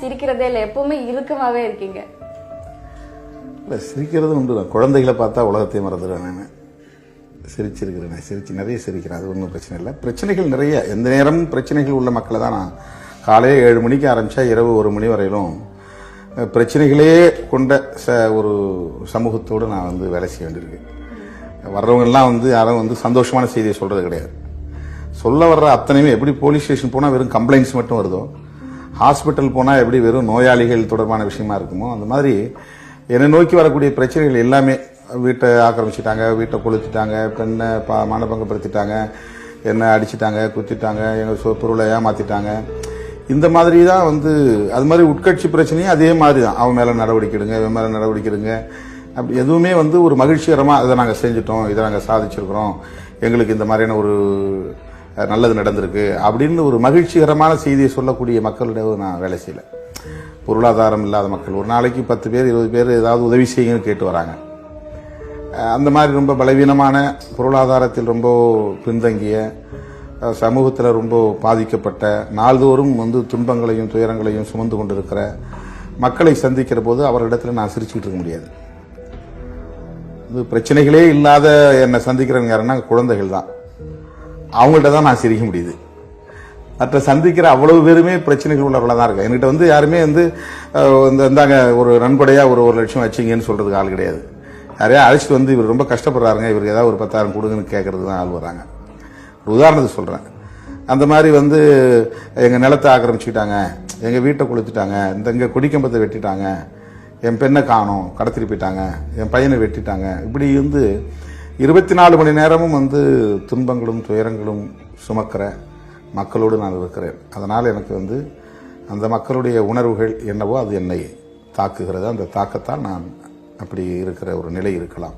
சிரிக்கிறதே இல்லை, எப்பவுமே இறுக்கமாவே இருக்கீங்க. இல்லை, சிரிக்கிறது உண்டு தான். குழந்தைகளை பார்த்தா உலகத்தை மறந்துடுவேன். நான் சிரிச்சிருக்கிறேன், நிறைய சிரிக்கிறேன். அது ஒன்றும் பிரச்சனை இல்லை. பிரச்சனைகள் நிறைய, எந்த நேரமும் பிரச்சனைகள் உள்ள மக்களை தான் நான் காலையே 7 மணிக்கு ஆரம்பித்தா இரவு 1 மணி வரையிலும் பிரச்சனைகளே கொண்ட ஒரு சமூகத்தோடு நான் வேலை செய்ய வேண்டியிருக்கு. வர்றவங்கெல்லாம் யாரும் சந்தோஷமான செய்தியை சொல்கிறது கிடையாது. சொல்ல வர்ற அத்தனையுமே எப்படி போலீஸ் ஸ்டேஷன் போனால் வெறும் கம்ப்ளைண்ட்ஸ் மட்டும் வருதோ, ஹாஸ்பிட்டல் போனால் எப்படி வெறும் நோயாளிகள் தொடர்பான விஷயமா இருக்குமோ, அந்த மாதிரி என்னை நோக்கி வரக்கூடிய பிரச்சனைகள் எல்லாமே வீட்டை ஆக்கிரமிச்சிட்டாங்க, வீட்டை கொளுத்திட்டாங்க, பெண்ணை மானபங்கப்படுத்திட்டாங்க, என்னை அடிச்சிட்டாங்க, குத்திட்டாங்க, எங்கள் பொருளை ஏமாத்திட்டாங்க. இந்த மாதிரி தான் அது மாதிரி உட்கட்சி பிரச்சனையும் அதே மாதிரி தான். அவன் மேலே நடவடிக்கை எடுங்க, இவன் மேலே நடவடிக்கை எடுங்க. அப்படி எதுவுமே ஒரு மகிழ்ச்சிகரமாக இதை நாங்கள் செஞ்சிட்டோம், இதை நாங்கள் சாதிச்சிருக்கிறோம், எங்களுக்கு இந்த மாதிரியான ஒரு நல்லது நடந்திருக்கு அப்படின்னு ஒரு மகிழ்ச்சிகரமான செய்தியை சொல்லக்கூடிய மக்களிடம் நான் வேலை செய்யலை. பொருளாதாரம் இல்லாத மக்கள், ஒரு நாளைக்கு 10 பேர் 20 பேர் ஏதாவது உதவி செய்யுங்கன்னு கேட்டு வராங்க. அந்த மாதிரி ரொம்ப பலவீனமான, பொருளாதாரத்தில் ரொம்ப பின்தங்கிய, சமூகத்தில் ரொம்ப பாதிக்கப்பட்ட, நாள்தோறும் துன்பங்களையும் துயரங்களையும் சுமந்து கொண்டிருக்கிற மக்களை சந்திக்கிற போது அவர்களிடத்தில் நான் சிரிச்சுக்கிட்டு இருக்க முடியாது. பிரச்சனைகளே இல்லாத என்னை சந்திக்கிறவங்க யாருன்னா குழந்தைகள் தான். அவங்கள்ட்ட தான் நான் சிரிக்க முடியுது. மற்ற சந்திக்கிற அவ்வளவு பேருமே பிரச்சனைகள் உள்ளவர்களாக தான் இருக்கு. என்கிட்ட யாருமே இந்தாங்க ஒரு நன்கொடையா ஒரு 1 லட்சம் வச்சிங்கன்னு சொல்றதுக்கு ஆள் கிடையாது. யாரையா அழைச்சிட்டு இவர் ரொம்ப கஷ்டப்படுறாருங்க, இவருக்கு ஏதாவது ஒரு 10,000 கொடுங்கன்னு கேட்கறதுக்கு தான் ஆள் வராங்க. ஒரு உதாரணத்துக்கு சொல்றேன். அந்த மாதிரி எங்க நிலத்தை ஆக்கிரமிச்சுக்கிட்டாங்க, எங்க வீட்டை கொளுத்திட்டாங்க, எங்க கொடிக்கம்பத்தை வெட்டிட்டாங்க, என் பெண்ணை காணோம், கடத்திட்டு போயிட்டாங்க, என் பையனை வெட்டிட்டாங்க. இப்படி 24 மணி நேரமும் துன்பங்களும் துயரங்களும் சுமக்கிற மக்களோடு நான் இருக்கிறேன். அதனால் எனக்கு அந்த மக்களுடைய உணர்வுகள் என்னவோ அது என்னை தாக்குகிறது. அந்த தாக்கத்தால் நான் அப்படி இருக்கிற ஒரு நிலை இருக்கலாம்.